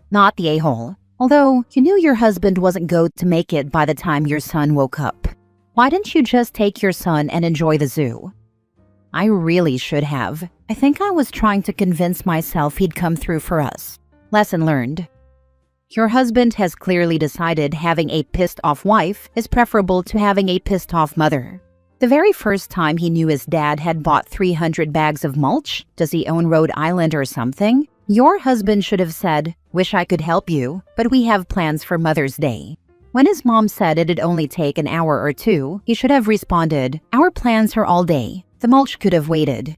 Not the a-hole. Although, you knew your husband wasn't going to make it by the time your son woke up. Why didn't you just take your son and enjoy the zoo? I really should have. I think I was trying to convince myself he'd come through for us. Lesson learned. Your husband has clearly decided having a pissed-off wife is preferable to having a pissed-off mother. The very first time he knew his dad had bought 300 bags of mulch, does he own Rhode Island or something? Your husband should have said, "Wish I could help you, but we have plans for Mother's Day." When his mom said it'd only take an hour or two, he should have responded, "Our plans are all day. The mulch could have waited."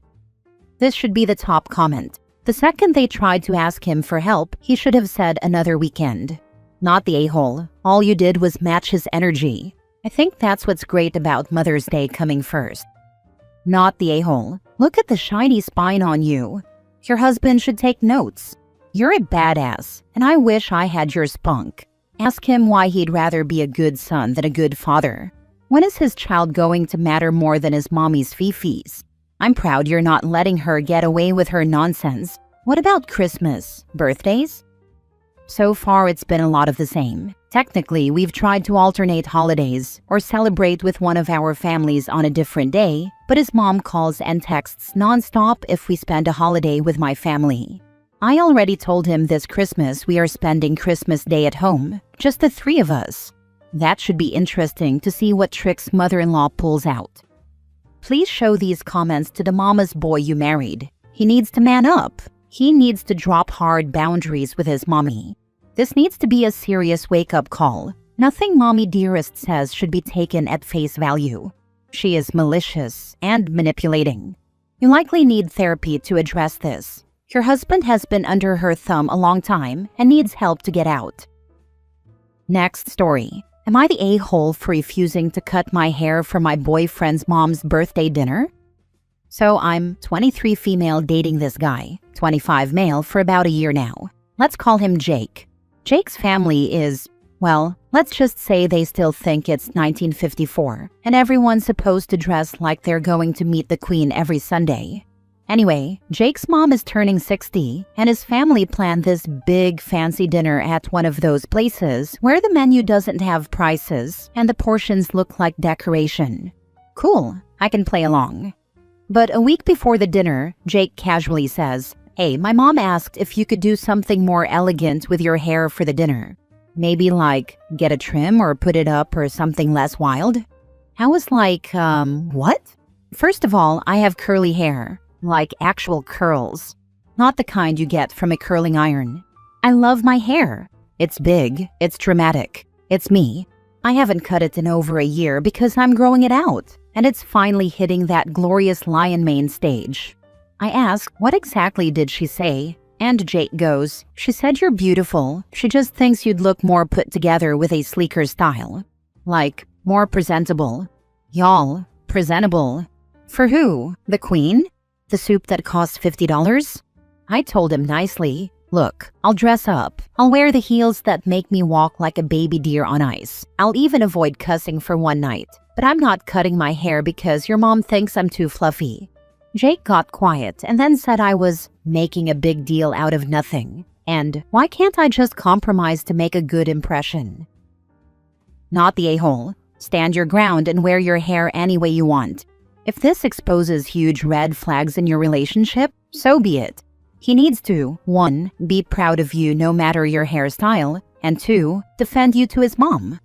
This should be the top comment. The second they tried to ask him for help, he should have said another weekend. Not the a-hole. All you did was match his energy. I think that's what's great about Mother's Day coming first. Not the a-hole. Look at the shiny spine on you. Your husband should take notes. You're a badass, and I wish I had your spunk. Ask him why he'd rather be a good son than a good father. When is his child going to matter more than his mommy's fifis? I'm proud you're not letting her get away with her nonsense. What about Christmas? Birthdays? So far, it's been a lot of the same. Technically, we've tried to alternate holidays or celebrate with one of our families on a different day, but his mom calls and texts nonstop if we spend a holiday with my family. I already told him this Christmas we are spending Christmas Day at home, just the three of us. That should be interesting to see what tricks mother-in-law pulls out. Please show these comments to the mama's boy you married. He needs to man up. He needs to drop hard boundaries with his mommy. This needs to be a serious wake-up call. Nothing Mommy Dearest says should be taken at face value. She is malicious and manipulating. You likely need therapy to address this. Your husband has been under her thumb a long time and needs help to get out. Next story. Am I the a-hole for refusing to cut my hair for my boyfriend's mom's birthday dinner? So I'm 23 female dating this guy, 25 male for about a year now. Let's call him Jake. Jake's family is, well, let's just say they still think it's 1954 and everyone's supposed to dress like they're going to meet the queen every Sunday. Anyway, Jake's mom is turning 60 and his family planned this big fancy dinner at one of those places where the menu doesn't have prices and the portions look like decoration. Cool, I can play along. But a week before the dinner, Jake casually says, "Hey, my mom asked if you could do something more elegant with your hair for the dinner. Maybe like get a trim or put it up or something less wild." I was like, what? First of all, I have curly hair. Like actual curls, not the kind you get from a curling iron. I love my hair. It's big, it's dramatic, it's me. I haven't cut it in over a year because I'm growing it out, and it's finally hitting that glorious lion mane stage. I ask, what exactly did she say? And Jake goes, "She said you're beautiful. She just thinks you'd look more put together with a sleeker style. Like, more presentable." Y'all, presentable. For who? The queen? The soup that costs $50? I told him nicely, "Look, I'll dress up. I'll wear the heels that make me walk like a baby deer on ice. I'll even avoid cussing for one night. But I'm not cutting my hair because your mom thinks I'm too fluffy." Jake got quiet and then said I was making a big deal out of nothing. And why can't I just compromise to make a good impression? Not the a-hole. Stand your ground and wear your hair any way you want. If this exposes huge red flags in your relationship, so be it. He needs to, 1, be proud of you no matter your hairstyle, and 2, defend you to his mom.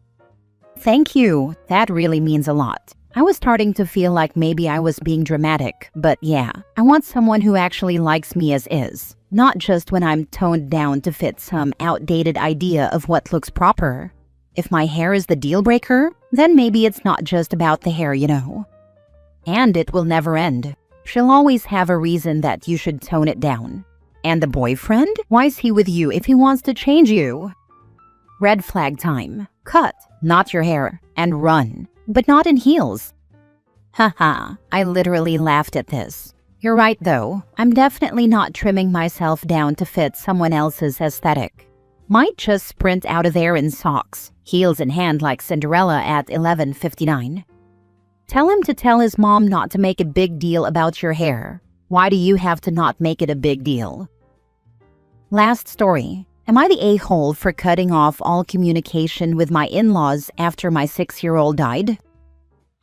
Thank you, that really means a lot. I was starting to feel like maybe I was being dramatic, but yeah, I want someone who actually likes me as is, not just when I'm toned down to fit some outdated idea of what looks proper. If my hair is the deal breaker, then maybe it's not just about the hair, you know. And it will never end. She'll always have a reason that you should tone it down. And the boyfriend? Why is he with you if he wants to change you? Red flag time. Cut, not your hair, and run. But not in heels. Haha, I literally laughed at this. You're right though, I'm definitely not trimming myself down to fit someone else's aesthetic. Might just sprint out of there in socks, heels in hand like Cinderella at 11:59. Tell him to tell his mom not to make a big deal about your hair. Why do you have to not make it a big deal? Last story. Am I the a-hole for cutting off all communication with my in-laws after my 6-year-old died?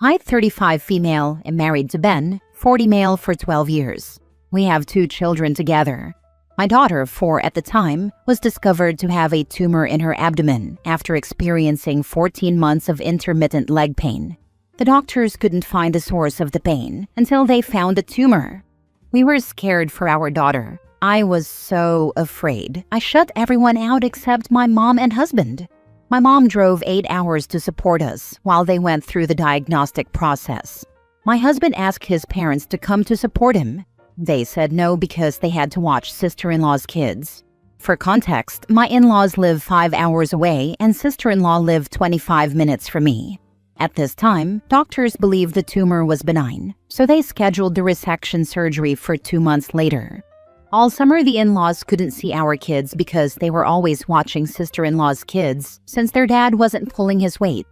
I, 35 female, am married to Ben, 40 male for 12 years. We have 2 children together. My daughter, 4 at the time, was discovered to have a tumor in her abdomen after experiencing 14 months of intermittent leg pain. The doctors couldn't find the source of the pain until they found a tumor. We were scared for our daughter. I was so afraid. I shut everyone out except my mom and husband. My mom drove 8 hours to support us while they went through the diagnostic process. My husband asked his parents to come to support him. They said no because they had to watch sister-in-law's kids. For context, my in-laws live 5 hours away and sister-in-law lived 25 minutes from me. At this time, doctors believed the tumor was benign, so they scheduled the resection surgery for 2 months later. All summer, the in-laws couldn't see our kids because they were always watching sister-in-law's kids since their dad wasn't pulling his weight.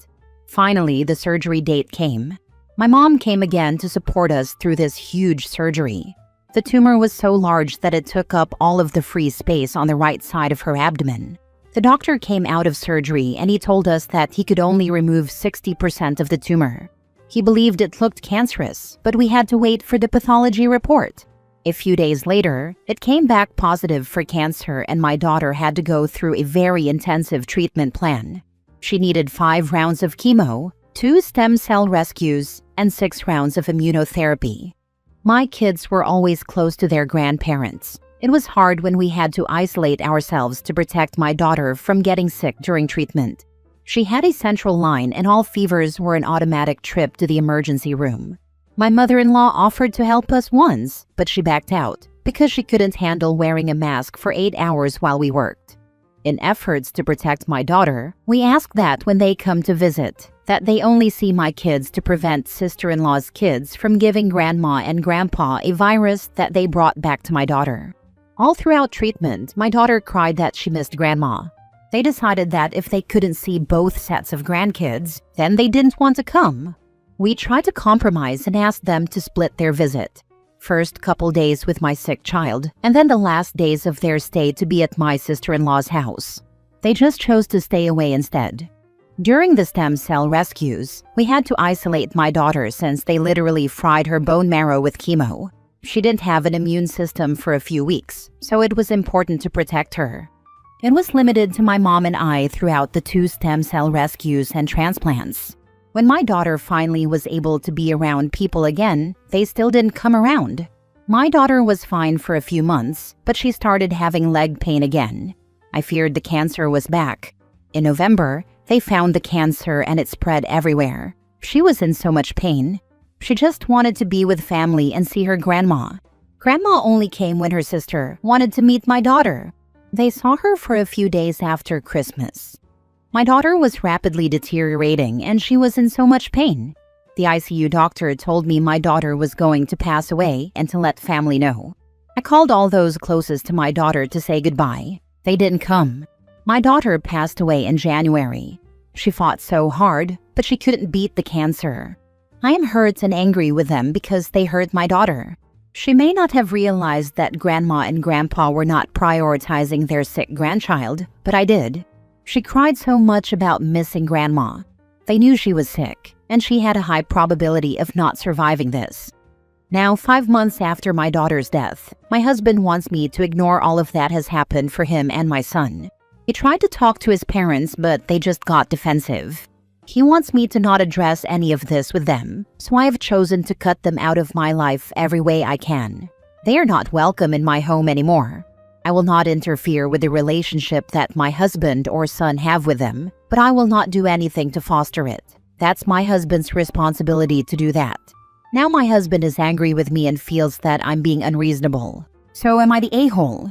Finally, the surgery date came. My mom came again to support us through this huge surgery. The tumor was so large that it took up all of the free space on the right side of her abdomen. The doctor came out of surgery and he told us that he could only remove 60% of the tumor. He believed it looked cancerous, but we had to wait for the pathology report. A few days later, it came back positive for cancer and my daughter had to go through a very intensive treatment plan. She needed 5 rounds of chemo, 2 stem cell rescues, and 6 rounds of immunotherapy. My kids were always close to their grandparents. It was hard when we had to isolate ourselves to protect my daughter from getting sick during treatment. She had a central line and all fevers were an automatic trip to the emergency room. My mother-in-law offered to help us once, but she backed out because she couldn't handle wearing a mask for 8 hours while we worked. In efforts to protect my daughter, we ask that when they come to visit, that they only see my kids to prevent sister-in-law's kids from giving grandma and grandpa a virus that they brought back to my daughter. All throughout treatment, my daughter cried that she missed grandma. They decided that if they couldn't see both sets of grandkids, then they didn't want to come. We tried to compromise and asked them to split their visit. First couple days with my sick child, and then the last days of their stay to be at my sister-in-law's house. They just chose to stay away instead. During the stem cell rescues, we had to isolate my daughter since they literally fried her bone marrow with chemo. She didn't have an immune system for a few weeks, so it was important to protect her. It was limited to my mom and I throughout the 2 stem cell rescues and transplants. When my daughter finally was able to be around people again, they still didn't come around. My daughter was fine for a few months, but she started having leg pain again. I feared the cancer was back. In November, they found the cancer and it spread everywhere. She was in so much pain. She just wanted to be with family and see her grandma. Grandma only came when her sister wanted to meet my daughter. They saw her for a few days after Christmas. My daughter was rapidly deteriorating and she was in so much pain. The ICU doctor told me my daughter was going to pass away and to let family know. I called all those closest to my daughter to say goodbye. They didn't come. My daughter passed away in January. She fought so hard, but she couldn't beat the cancer. I am hurt and angry with them because they hurt my daughter. She may not have realized that grandma and grandpa were not prioritizing their sick grandchild, but I did. She cried so much about missing grandma. They knew she was sick, and she had a high probability of not surviving this. Now, 5 months after my daughter's death, my husband wants me to ignore all of that has happened for him and my son. He tried to talk to his parents, but they just got defensive. He wants me to not address any of this with them, so I have chosen to cut them out of my life every way I can. They are not welcome in my home anymore. I will not interfere with the relationship that my husband or son have with them, but I will not do anything to foster it. That's my husband's responsibility to do that. Now my husband is angry with me and feels that I'm being unreasonable. So am I the a-hole?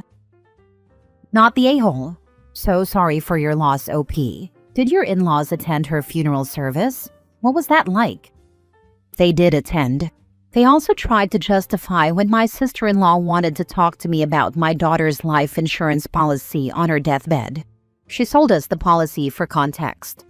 Not the a-hole. So sorry for your loss, OP. Did your in-laws attend her funeral service? What was that like? They did attend. They also tried to justify when my sister-in-law wanted to talk to me about my daughter's life insurance policy on her deathbed. She sold us the policy for context.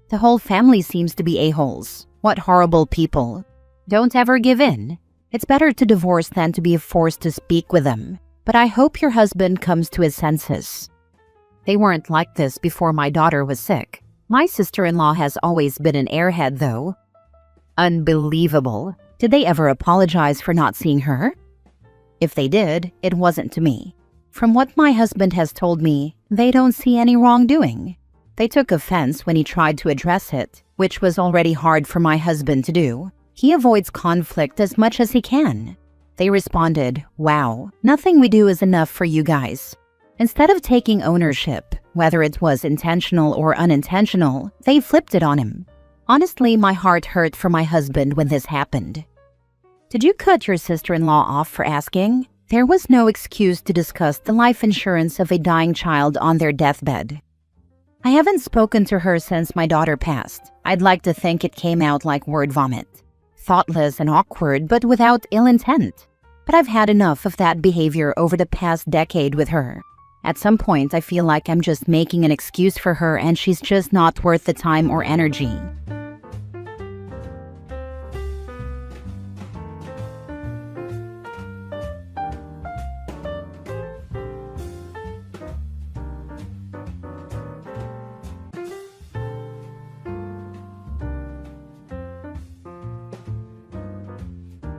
The whole family seems to be a-holes. What horrible people. Don't ever give in. It's better to divorce than to be forced to speak with them. But I hope your husband comes to his senses. They weren't like this before my daughter was sick. My sister-in-law has always been an airhead, though. Unbelievable. Did they ever apologize for not seeing her? If they did, it wasn't to me. From what my husband has told me, they don't see any wrongdoing. They took offense when he tried to address it, which was already hard for my husband to do. He avoids conflict as much as he can. They responded, "Wow, nothing we do is enough for you guys." Instead of taking ownership, whether it was intentional or unintentional, they flipped it on him. Honestly, my heart hurt for my husband when this happened. Did you cut your sister-in-law off for asking? There was no excuse to discuss the life insurance of a dying child on their deathbed. I haven't spoken to her since my daughter passed. I'd like to think it came out like word vomit. Thoughtless and awkward, but without ill intent. But I've had enough of that behavior over the past decade with her. At some point, I feel like I'm just making an excuse for her and she's just not worth the time or energy.